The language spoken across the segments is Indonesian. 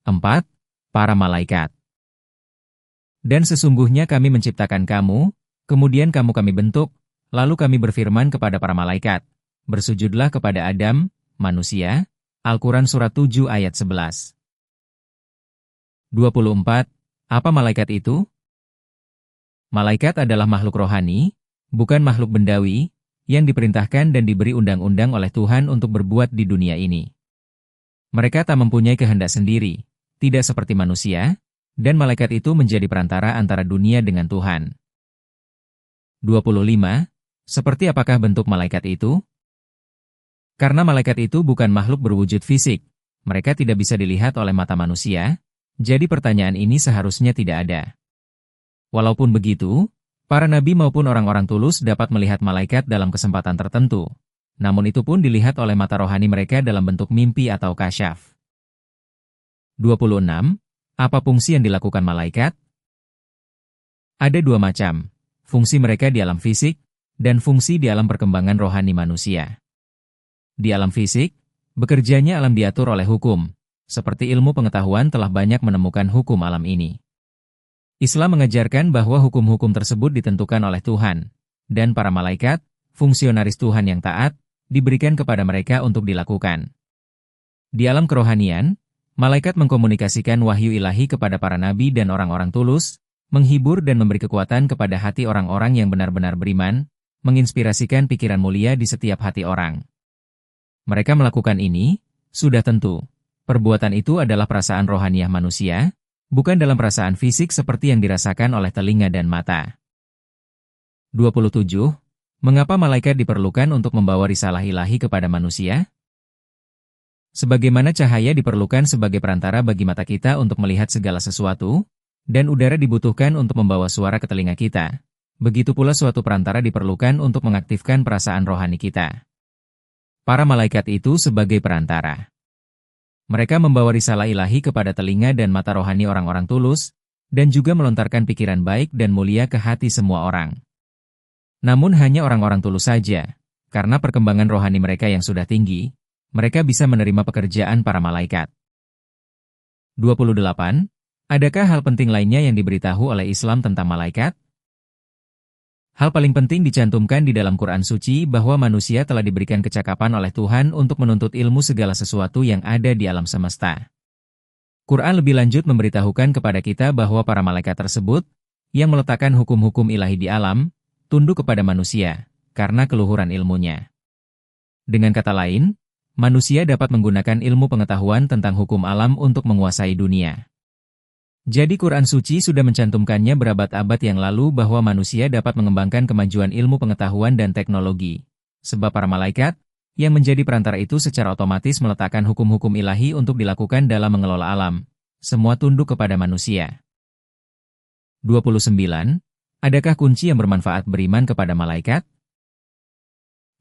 4. Para malaikat. Dan sesungguhnya kami menciptakan kamu, kemudian kamu kami bentuk, lalu kami berfirman kepada para malaikat, bersujudlah kepada Adam, manusia. Al-Quran Surat 7 ayat 11. 24. Apa malaikat itu? Malaikat adalah makhluk rohani, bukan makhluk bendawi, yang diperintahkan dan diberi undang-undang oleh Tuhan untuk berbuat di dunia ini. Mereka tak mempunyai kehendak sendiri, tidak seperti manusia, dan malaikat itu menjadi perantara antara dunia dengan Tuhan. 25. Seperti apakah bentuk malaikat itu? Karena malaikat itu bukan makhluk berwujud fisik, mereka tidak bisa dilihat oleh mata manusia, jadi pertanyaan ini seharusnya tidak ada. Walaupun begitu, para nabi maupun orang-orang tulus dapat melihat malaikat dalam kesempatan tertentu, namun itu pun dilihat oleh mata rohani mereka dalam bentuk mimpi atau kasyaf. 26. Apa fungsi yang dilakukan malaikat? Ada dua macam, fungsi mereka di alam fisik, dan fungsi di alam perkembangan rohani manusia. Di alam fisik, bekerjanya alam diatur oleh hukum, seperti ilmu pengetahuan telah banyak menemukan hukum alam ini. Islam mengajarkan bahwa hukum-hukum tersebut ditentukan oleh Tuhan, dan para malaikat, fungsionaris Tuhan yang taat, diberikan kepada mereka untuk dilakukan. Di alam kerohanian, malaikat mengkomunikasikan wahyu ilahi kepada para nabi dan orang-orang tulus, menghibur dan memberi kekuatan kepada hati orang-orang yang benar-benar beriman, menginspirasikan pikiran mulia di setiap hati orang. Mereka melakukan ini, sudah tentu. Perbuatan itu adalah perasaan rohaniah manusia, bukan dalam perasaan fisik seperti yang dirasakan oleh telinga dan mata. 27. Mengapa malaikat diperlukan untuk membawa risalah ilahi kepada manusia? Sebagaimana cahaya diperlukan sebagai perantara bagi mata kita untuk melihat segala sesuatu, dan udara dibutuhkan untuk membawa suara ke telinga kita, begitu pula suatu perantara diperlukan untuk mengaktifkan perasaan rohani kita. Para malaikat itu sebagai perantara. Mereka membawa risalah ilahi kepada telinga dan mata rohani orang-orang tulus, dan juga melontarkan pikiran baik dan mulia ke hati semua orang. Namun hanya orang-orang tulus saja, karena perkembangan rohani mereka yang sudah tinggi, mereka bisa menerima pekerjaan para malaikat. 28. Adakah hal penting lainnya yang diberitahu oleh Islam tentang malaikat? Hal paling penting dicantumkan di dalam Quran Suci bahwa manusia telah diberikan kecakapan oleh Tuhan untuk menuntut ilmu segala sesuatu yang ada di alam semesta. Quran lebih lanjut memberitahukan kepada kita bahwa para malaikat tersebut, yang meletakkan hukum-hukum ilahi di alam, tunduk kepada manusia, karena keluhuran ilmunya. Dengan kata lain, manusia dapat menggunakan ilmu pengetahuan tentang hukum alam untuk menguasai dunia. Jadi Quran Suci sudah mencantumkannya berabad-abad yang lalu bahwa manusia dapat mengembangkan kemajuan ilmu pengetahuan dan teknologi. Sebab para malaikat, yang menjadi perantara itu secara otomatis meletakkan hukum-hukum ilahi untuk dilakukan dalam mengelola alam. Semua tunduk kepada manusia. 29. Adakah kunci yang bermanfaat beriman kepada malaikat?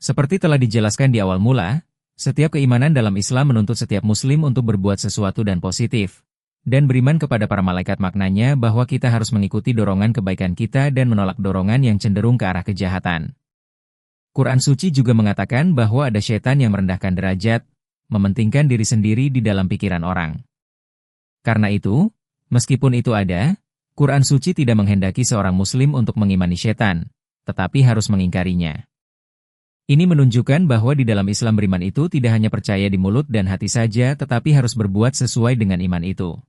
Seperti telah dijelaskan di awal mula, setiap keimanan dalam Islam menuntut setiap muslim untuk berbuat sesuatu dan positif. Dan beriman kepada para malaikat maknanya bahwa kita harus mengikuti dorongan kebaikan kita dan menolak dorongan yang cenderung ke arah kejahatan. Quran Suci juga mengatakan bahwa ada setan yang merendahkan derajat, mementingkan diri sendiri di dalam pikiran orang. Karena itu, meskipun itu ada, Quran Suci tidak menghendaki seorang muslim untuk mengimani setan, tetapi harus mengingkarinya. Ini menunjukkan bahwa di dalam Islam beriman itu tidak hanya percaya di mulut dan hati saja tetapi harus berbuat sesuai dengan iman itu.